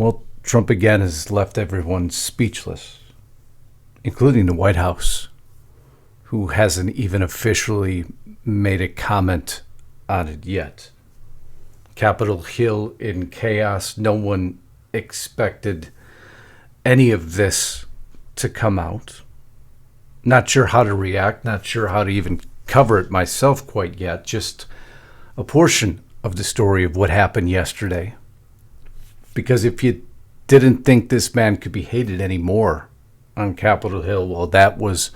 Well, Trump again has left everyone speechless, including the White House, who hasn't even officially made a comment on it yet. Capitol Hill in chaos. No one expected any of this to come out. Not sure how to react, not sure how to even cover it myself quite yet. Just a portion of the story of what happened yesterday. Because if you didn't think this man could be hated anymore on Capitol Hill, well, that was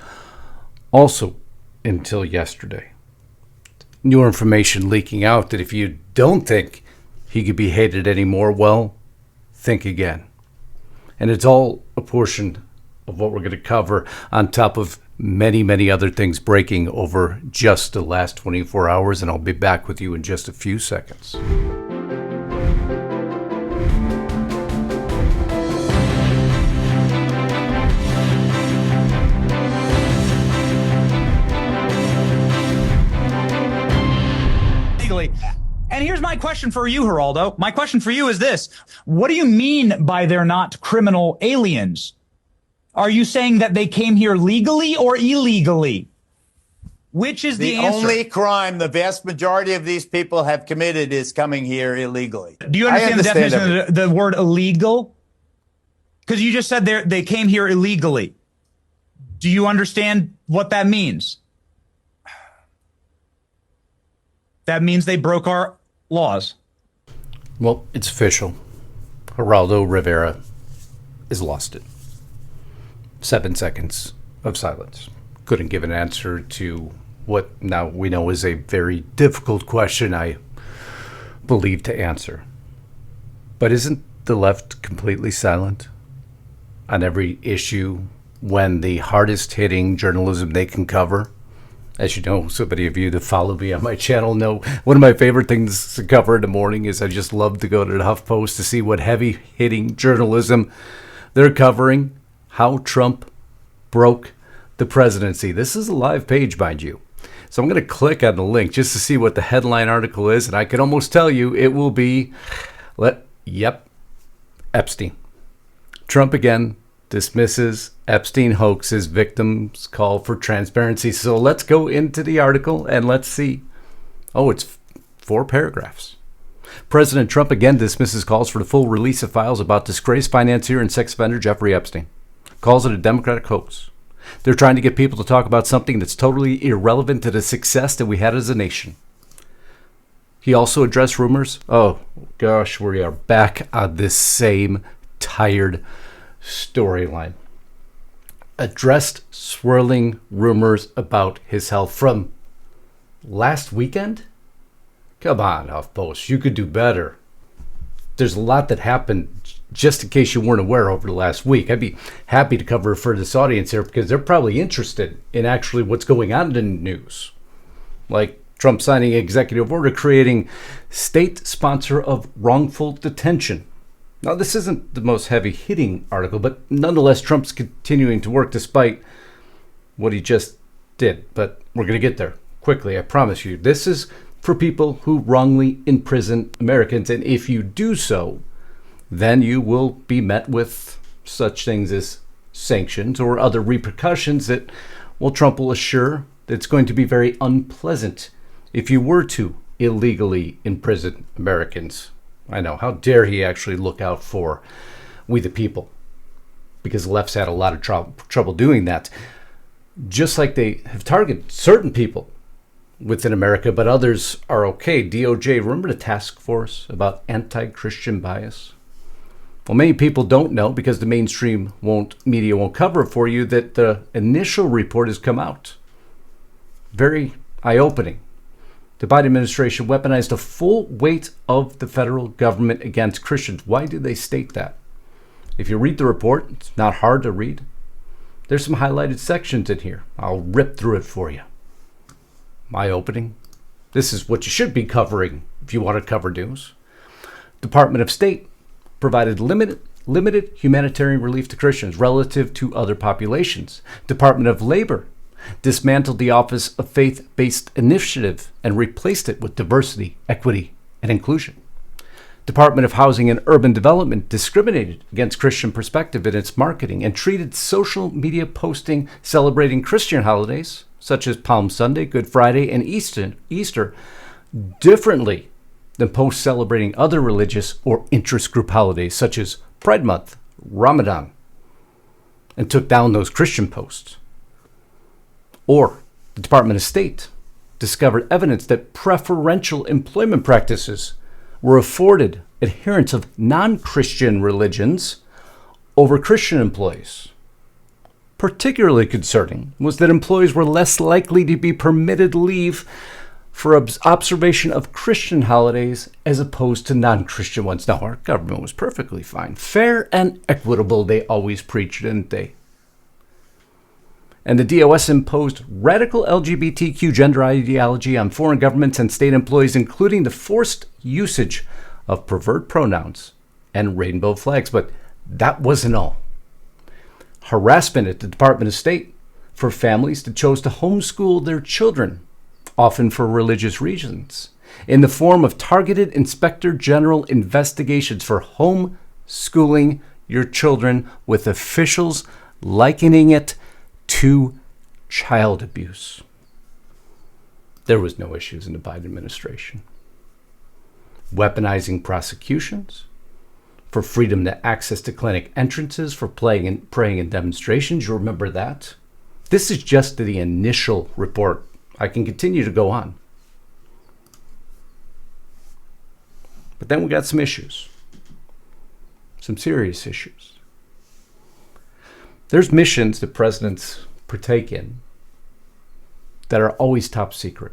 also until yesterday. New information leaking out that if you don't think he could be hated anymore, well, think again. And it's all a portion of what we're going to cover on top of many, many other things breaking over just the last 24 hours. And I'll be back with you in just a few seconds. And here's my question for you, Geraldo. My question for you is this. What do you mean by they're not criminal aliens? Are you saying that they came here legally or illegally? Which is the answer? The only crime the vast majority of these people have committed is coming here illegally. Do you understand the definition of the word illegal? Because you just said they came here illegally. Do you understand what that means? That means they broke our laws. Well, it's official. Geraldo Rivera has lost it. 7 seconds of silence. Couldn't give an answer to what now we know is a very difficult question, I believe, to answer. But isn't the left completely silent on every issue when the hardest hitting journalism they can cover? As you know, so many of you that follow me on my channel know one of my favorite things to cover in the morning is I just love to go to the HuffPost to see what heavy-hitting journalism they're covering. How Trump broke the presidency. This is a live page, mind you. So I'm going to click on the link just to see what the headline article is, and I can almost tell you it will be, Epstein. Trump again dismisses Epstein hoax's victims' call for transparency. So let's go into the article and let's see. Oh, it's 4 paragraphs. President Trump again dismisses calls for the full release of files about disgraced financier and sex offender Jeffrey Epstein. Calls it a Democratic hoax. They're trying to get people to talk about something that's totally irrelevant to the success that we had as a nation. He also addressed rumors. Oh, gosh, we are back on this same tired storyline. Addressed swirling rumors about his health from last weekend? Come on, HuffPost, you could do better. There's a lot that happened, just in case you weren't aware, over the last week. I'd be happy to cover for this audience here because they're probably interested in actually what's going on in the news. Like Trump signing an executive order creating state sponsor of wrongful detention. Now, this isn't the most heavy-hitting article, but nonetheless, Trump's continuing to work despite what he just did. But we're going to get there quickly, I promise you. This is for people who wrongly imprison Americans, and if you do so, then you will be met with such things as sanctions or other repercussions that, well, Trump will assure that it's going to be very unpleasant if you were to illegally imprison Americans. I know. How dare he actually look out for we the people? Because the left's had a lot of trouble doing that. Just like they have targeted certain people within America, but others are okay. DOJ, remember the task force about anti-Christian bias? Well, many people don't know because the mainstream media won't cover it for you that the initial report has come out. Very eye-opening. The Biden administration weaponized the full weight of the federal government against Christians. Why do they state that? If you read the report, it's not hard to read. There's some highlighted sections in here. I'll rip through it for you. Eye-opening. This is what you should be covering if you want to cover news. Department of State provided limited humanitarian relief to Christians relative to other populations. Department of Labor dismantled the Office of Faith-Based Initiative and replaced it with diversity, equity, and inclusion. Department of Housing and Urban Development discriminated against Christian perspective in its marketing and treated social media posting celebrating Christian holidays, such as Palm Sunday, Good Friday, and Easter differently than posts celebrating other religious or interest group holidays, such as Pride Month, Ramadan, and took down those Christian posts. Or the Department of State discovered evidence that preferential employment practices were afforded adherents of non-Christian religions over Christian employees. Particularly concerning was that employees were less likely to be permitted leave for observation of Christian holidays as opposed to non-Christian ones. Now, our government was perfectly fine. Fair and equitable, they always preached, didn't they? And the DOS imposed radical LGBTQ gender ideology on foreign governments and state employees, including the forced usage of pervert pronouns and rainbow flags. But that wasn't all. Harassment at the Department of State for families that chose to homeschool their children, often for religious reasons, in the form of targeted Inspector General investigations for homeschooling your children, with officials likening it to child abuse. There was no issues in the Biden administration. Weaponizing prosecutions for freedom to access to clinic entrances for praying in demonstrations. You remember that? This is just the initial report. I can continue to go on. But then we got some issues. Some serious issues. There's missions that presidents partake in that are always top secret.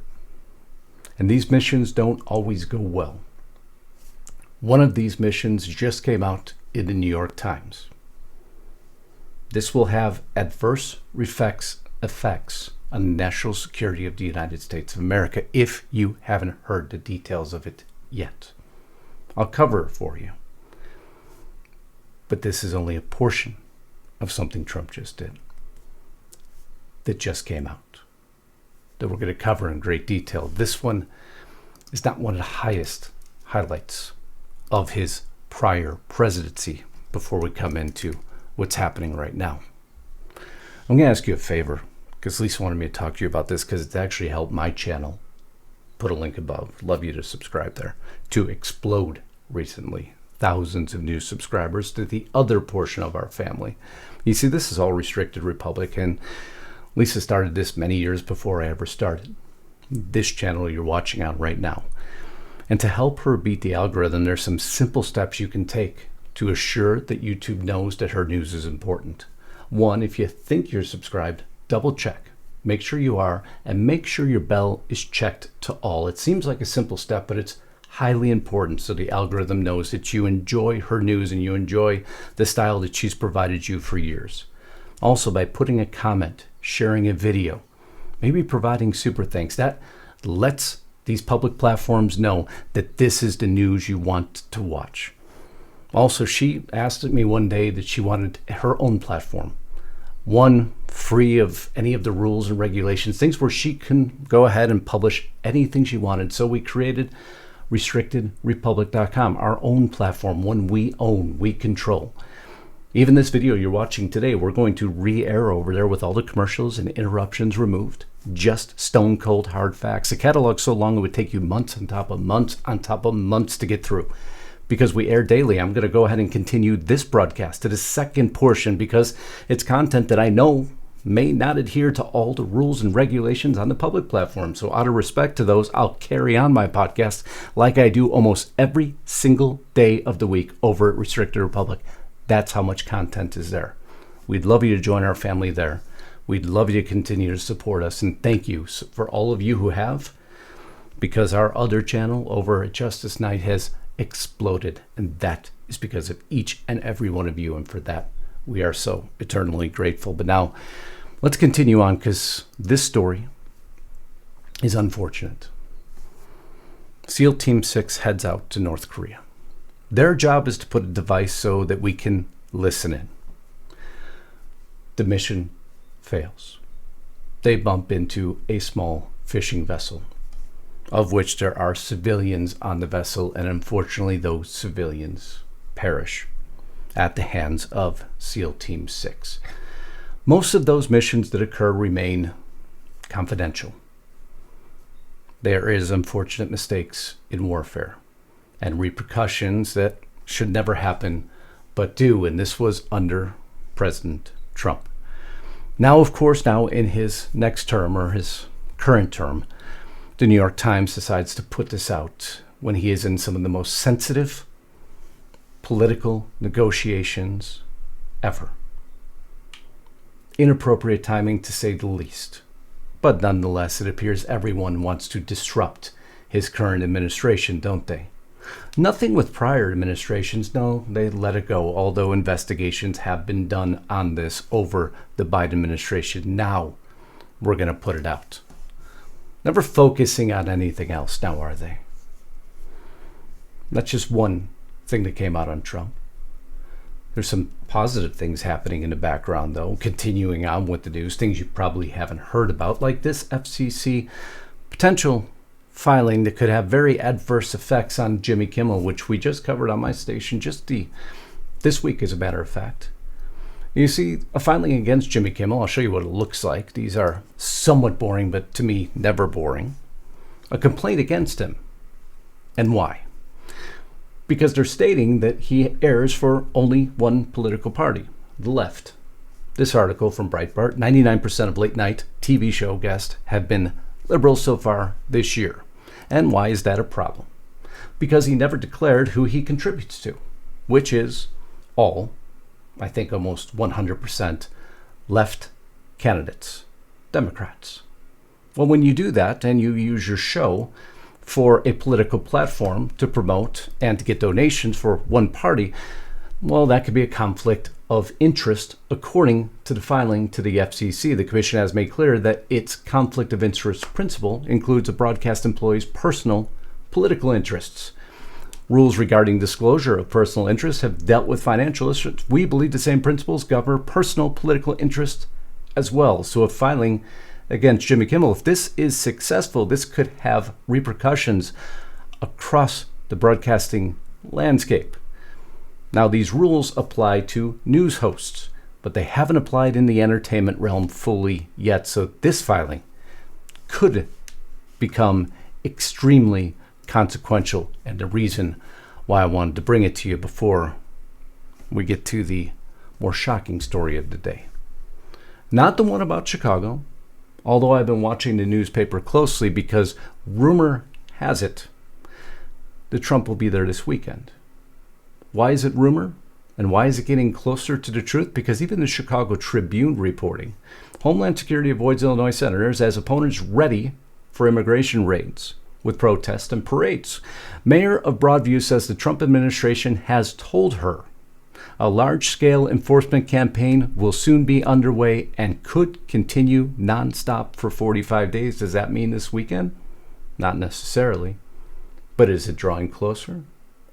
And these missions don't always go well. One of these missions just came out in the New York Times. This will have adverse effects on the national security of the United States of America if you haven't heard the details of it yet. I'll cover it for you. But this is only a portion of something Trump just did that just came out that we're going to cover in great detail. This one is not one of the highest highlights of his prior presidency before we come into what's happening right now. I'm going to ask you a favor, because Lisa wanted me to talk to you about this because it's actually helped my channel. Put a link above. Love you to subscribe there. To explode recently. Thousands of new subscribers to the other portion of our family. You see, this is all Restricted Republic, and Lisa started this many years before I ever started this channel you're watching on right now. And to help her beat the algorithm, there's some simple steps you can take to assure that YouTube knows that her news is important. One, if you think you're subscribed, double check. Make sure you are, and make sure your bell is checked to all. It seems like a simple step, but it's highly important so the algorithm knows that you enjoy her news and you enjoy the style that she's provided you for years. Also, by putting a comment, sharing a video, maybe providing super thanks, that lets these public platforms know that this is the news you want to watch. Also, she asked me one day that she wanted her own platform, one free of any of the rules and regulations, things where she can go ahead and publish anything she wanted. So we created RestrictedRepublic.com, our own platform, one we own, we control. Even this video you're watching today, we're going to re-air over there with all the commercials and interruptions removed. Just stone cold hard facts. A catalog so long it would take you months on top of months on top of months to get through. Because we air daily, I'm going to go ahead and continue this broadcast to the second portion because it's content that I know may not adhere to all the rules and regulations on the public platform. So out of respect to those, I'll carry on my podcast like I do almost every single day of the week over at Restricted Republic. That's how much content is there. We'd love you to join our family there. We'd love you to continue to support us. And thank you for all of you who have, because our other channel over at Justice Night has exploded. And that is because of each and every one of you. And for that, we are so eternally grateful. But now let's continue on, because this story is unfortunate. SEAL Team 6 heads out to North Korea. Their job is to put a device so that we can listen in. The mission fails. They bump into a small fishing vessel. of which there are civilians on the vessel, and unfortunately those civilians perish at the hands of SEAL Team 6. Most of those missions that occur remain confidential. There is unfortunate mistakes in warfare and repercussions that should never happen but do, and this was under President Trump. Now, of course, in his next term, or his current term, the New York Times decides to put this out when he is in some of the most sensitive political negotiations ever. Inappropriate timing, to say the least. But nonetheless, it appears everyone wants to disrupt his current administration, don't they? Nothing with prior administrations, no, they let it go, although investigations have been done on this over the Biden administration. Now we're going to put it out. Never focusing on anything else now, are they? That's just one thing that came out on Trump. There's some positive things happening in the background, though, continuing on with the news, things you probably haven't heard about, like this FCC potential filing that could have very adverse effects on Jimmy Kimmel, which we just covered on my station this week, as a matter of fact. You see, a filing against Jimmy Kimmel, I'll show you what it looks like. These are somewhat boring, but to me, never boring. A complaint against him. And why? Because they're stating that he airs for only one political party, the left. This article from Breitbart, 99% of late-night TV show guests have been liberals so far this year. And why is that a problem? Because he never declared who he contributes to, which is all, I think almost 100%, left candidates, Democrats. Well, when you do that and you use your show for a political platform to promote and to get donations for one party, well, that could be a conflict of interest according to the filing to the FCC. The commission has made clear that its conflict of interest principle includes a broadcast employee's personal political interests. Rules regarding disclosure of personal interests have dealt with financial interests. We believe the same principles govern personal political interests as well. So a filing against Jimmy Kimmel, if this is successful, this could have repercussions across the broadcasting landscape. Now, these rules apply to news hosts, but they haven't applied in the entertainment realm fully yet. So this filing could become extremely consequential, and the reason why I wanted to bring it to you before we get to the more shocking story of the day. Not the one about Chicago, although I've been watching the newspaper closely because rumor has it that Trump will be there this weekend. Why is it rumor? And why is it getting closer to the truth? Because even the Chicago Tribune reporting, Homeland Security avoids Illinois senators as opponents ready for immigration raids with protests and parades. Mayor of Broadview says the Trump administration has told her a large-scale enforcement campaign will soon be underway and could continue nonstop for 45 days. Does that mean this weekend? Not necessarily. But is it drawing closer?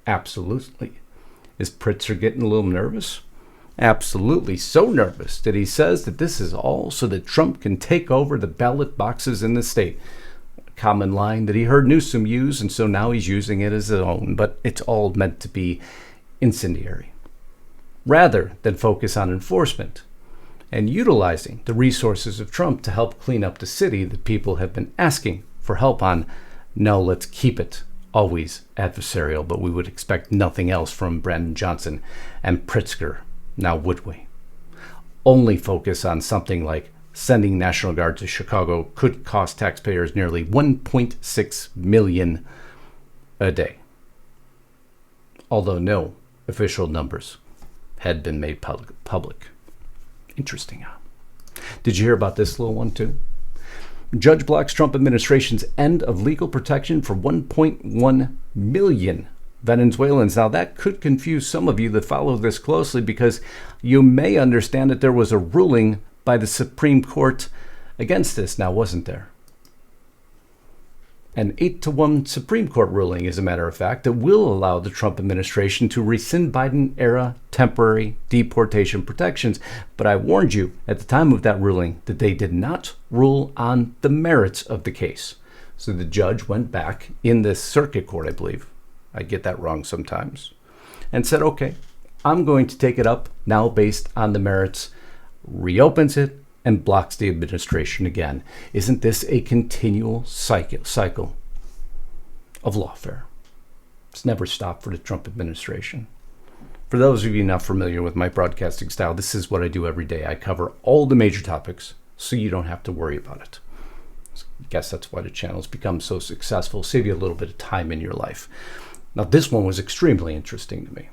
Absolutely. Is Pritzker getting a little nervous? Absolutely. So nervous that he says that this is all so that Trump can take over the ballot boxes in the state. A common line that he heard Newsom use, and so now he's using it as his own. But it's all meant to be incendiary, rather than focus on enforcement and utilizing the resources of Trump to help clean up the city that people have been asking for help on. No, let's keep it always adversarial, but we would expect nothing else from Brandon Johnson and Pritzker, now would we? Only focus on something like sending National Guard to Chicago could cost taxpayers nearly $1.6 million a day, although no official numbers had been made public. Interesting. Did you hear about this little one too? Judge blocks Trump administration's end of legal protection for 1.1 million Venezuelans. Now, that could confuse some of you that follow this closely, because you may understand that there was a ruling by the Supreme Court against this now, wasn't there? An 8-1 Supreme Court ruling, as a matter of fact, that will allow the Trump administration to rescind Biden-era temporary deportation protections. But I warned you at the time of that ruling that they did not rule on the merits of the case. So the judge went back in this circuit court, I believe. I get that wrong sometimes. And said, okay, I'm going to take it up now based on the merits, reopens it, and blocks the administration again. Isn't this a continual cycle of lawfare? It's never stopped for the Trump administration. For those of you not familiar with my broadcasting style, this is what I do every day. I cover all the major topics so you don't have to worry about it. I guess that's why the channel's become so successful. Save you a little bit of time in your life. Now, this one was extremely interesting to me.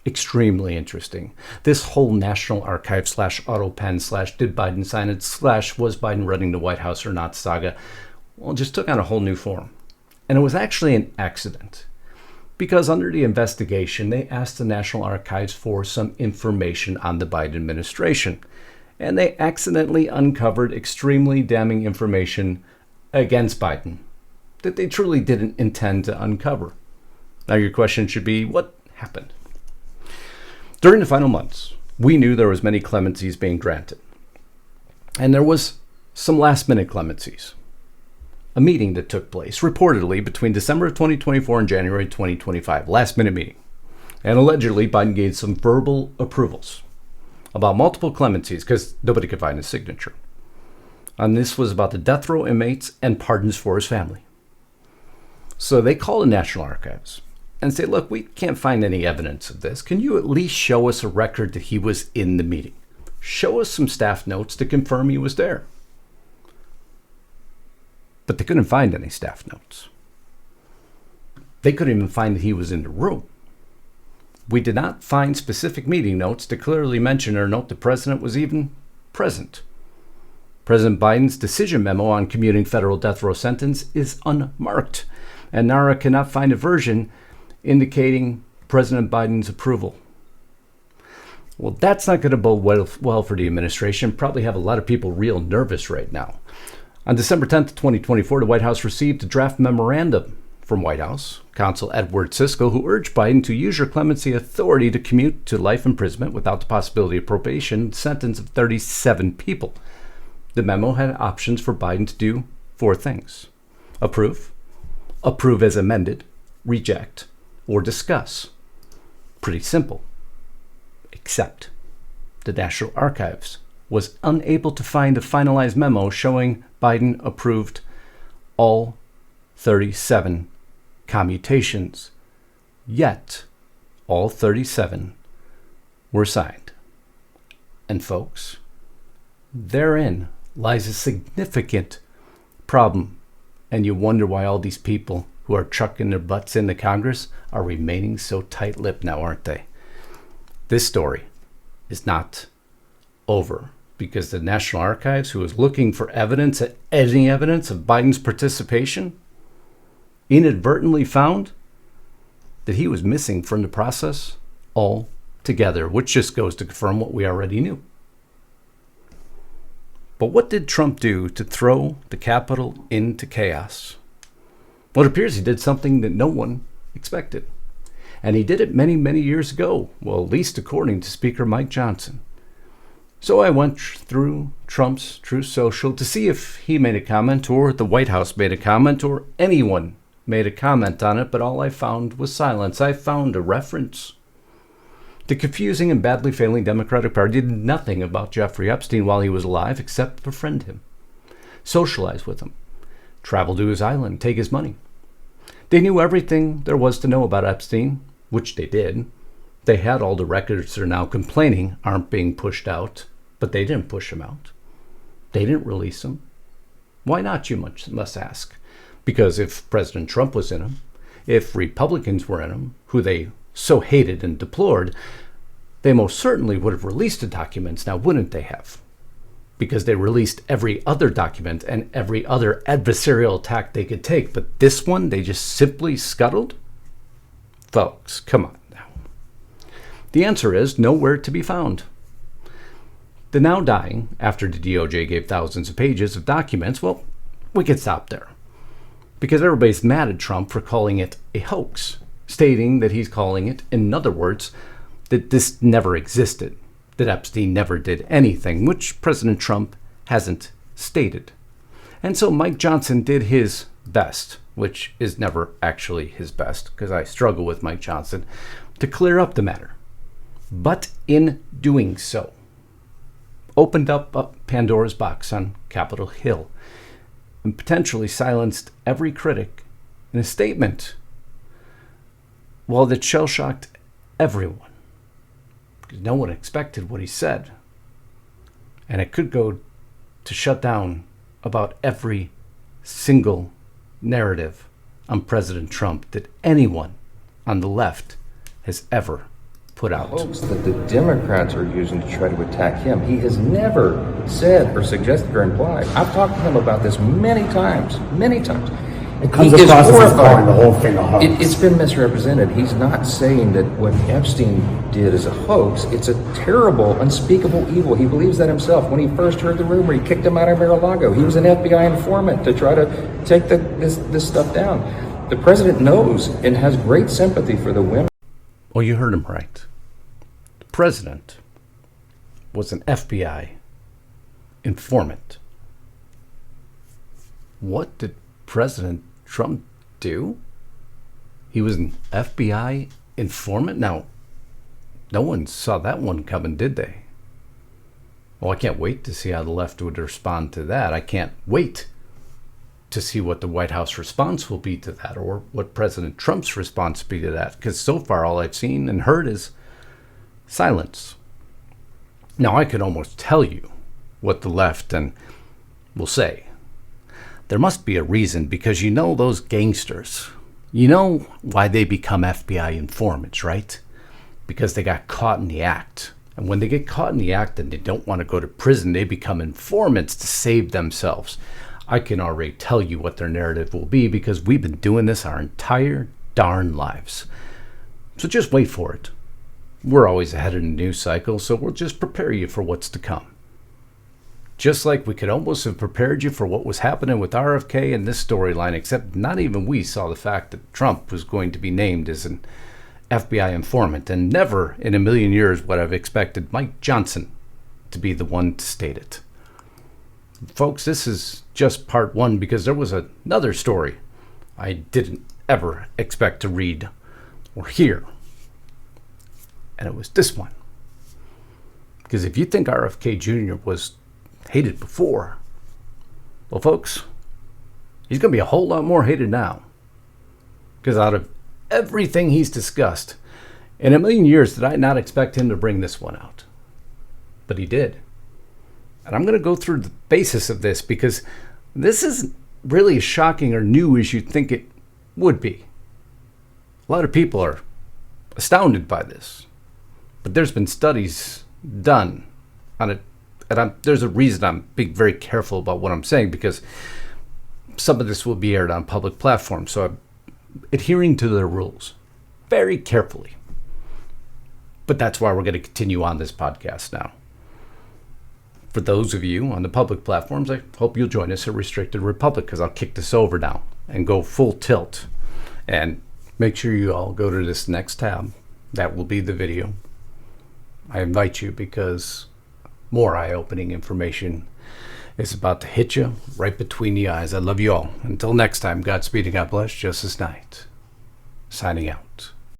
Extremely interesting. This whole National Archive / AutoPen / did Biden sign it / was Biden running the White House or not saga, well, just took on a whole new form. And it was actually an accident. Because under the investigation, they asked the National Archives for some information on the Biden administration. And they accidentally uncovered extremely damning information against Biden that they truly didn't intend to uncover. Now your question should be, what happened? During the final months, we knew there was many clemencies being granted. And there was some last-minute clemencies. A meeting that took place, reportedly, between December of 2024 and January 2025. Last-minute meeting. And allegedly, Biden gave some verbal approvals about multiple clemencies because nobody could find his signature. And this was about the death row inmates and pardons for his family. So they called the National Archives and say, look, we can't find any evidence of this. Can you at least show us a record that he was in the meeting? Show us some staff notes to confirm he was there. But they couldn't find any staff notes. They couldn't even find that he was in the room. We did not find specific meeting notes to clearly mention or note the president was even present. President Biden's decision memo on commuting federal death row sentence is unmarked, and NARA cannot find a version indicating President Biden's approval. Well, that's not going to bode well for the administration. Probably have a lot of people real nervous right now. On December 10th, 2024, the White House received a draft memorandum from White House counsel Edward Siskel, who urged Biden to use your clemency authority to commute to life imprisonment without the possibility of probation, sentence of 37 people. The memo had options for Biden to do 4 things: approve as amended, reject, or discuss. Pretty simple. Except the National Archives was unable to find a finalized memo showing Biden approved all 37 commutations. Yet, all 37 were signed. And folks, therein lies a significant problem. And you wonder why all these people who are chucking their butts into Congress are remaining so tight-lipped now, aren't they? This story is not over because the National Archives, who was looking for any evidence of Biden's participation, inadvertently found that he was missing from the process altogether, which just goes to confirm what we already knew. But what did Trump do to throw the Capitol into chaos? Well, it appears he did something that no one expected. And he did it many, many years ago. Well, at least according to Speaker Mike Johnson. So I went through Trump's Truth Social to see if he made a comment or the White House made a comment or anyone made a comment on it, but all I found was silence. I found a reference. The confusing and badly failing Democratic Party did nothing about Jeffrey Epstein while he was alive except befriend him, socialize with him, travel to his island, take his money. They knew everything there was to know about Epstein, which they did. They had all the records they're now complaining aren't being pushed out, but they didn't push him out. They didn't release him. Why not, you must ask? Because if President Trump was in him, if Republicans were in him, who they so hated and deplored, they most certainly would have released the documents now, wouldn't they have? Because they released every other document and every other adversarial attack they could take. But this one, they just simply scuttled? Folks, come on now. The answer is nowhere to be found. The now dying, after the DOJ gave thousands of pages of documents, well, we could stop there. Because everybody's mad at Trump for calling it a hoax, stating that he's calling it, in other words, that this never existed, that Epstein never did anything, which President Trump hasn't stated. And so Mike Johnson did his best, which is never actually his best because I struggle with Mike Johnson, to clear up the matter. But in doing so, opened up Pandora's box on Capitol Hill and potentially silenced every critic in a statement, well, that shell-shocked everyone because no one expected what he said. And it could go to shut down about every single narrative on President Trump that anyone on the left has ever put out. Hoax that the Democrats are using to try to attack him. He has never said or suggested or implied. I've talked to him about this many times. It comes across as calling the whole thing a hoax. It's been misrepresented. He's not saying that what Epstein did is a hoax. It's a terrible, unspeakable evil. He believes that himself. When he first heard the rumor, he kicked him out of Mar-a-Lago. He was an FBI informant to try to take this stuff down. The president knows and has great sympathy for the women. Well, you heard him right. The president was an FBI informant. What did President Trump do? He was an FBI informant? Now, no one saw that one coming, did they? Well, I can't wait to see how the left would respond to that. I can't wait to see what the White House response will be to that, or what President Trump's response will be to that, because so far all I've seen and heard is silence. Now, I could almost tell you what the left and will say. There must be a reason, because you know those gangsters. You know why they become FBI informants, right? Because they got caught in the act. And when they get caught in the act and they don't want to go to prison, they become informants to save themselves. I can already tell you what their narrative will be because we've been doing this our entire darn lives. So just wait for it. We're always ahead of the news cycle, so we'll just prepare you for what's to come. Just like we could almost have prepared you for what was happening with RFK and this storyline, except not even we saw the fact that Trump was going to be named as an FBI informant, and never in a million years would I've expected Mike Johnson to be the one to state it. Folks, this is just part one because there was another story I didn't ever expect to read or hear. And it was this one. Because if you think RFK Jr. was hated before, well, folks, he's going to be a whole lot more hated now. Because out of everything he's discussed, in a million years did I not expect him to bring this one out. But he did. And I'm going to go through the basis of this because this isn't really as shocking or new as you'd think it would be. A lot of people are astounded by this. But there's been studies done on it. And there's a reason I'm being very careful about what I'm saying, because some of this will be aired on public platforms. So I'm adhering to their rules very carefully. But that's why we're going to continue on this podcast now. For those of you on the public platforms, I hope you'll join us at Restricted Republic, because I'll kick this over now and go full tilt. And make sure you all go to this next tab. That will be the video. I invite you because more eye-opening information is about to hit you right between the eyes. I love you all. Until next time, Godspeed and God bless. Justice Knight, signing out.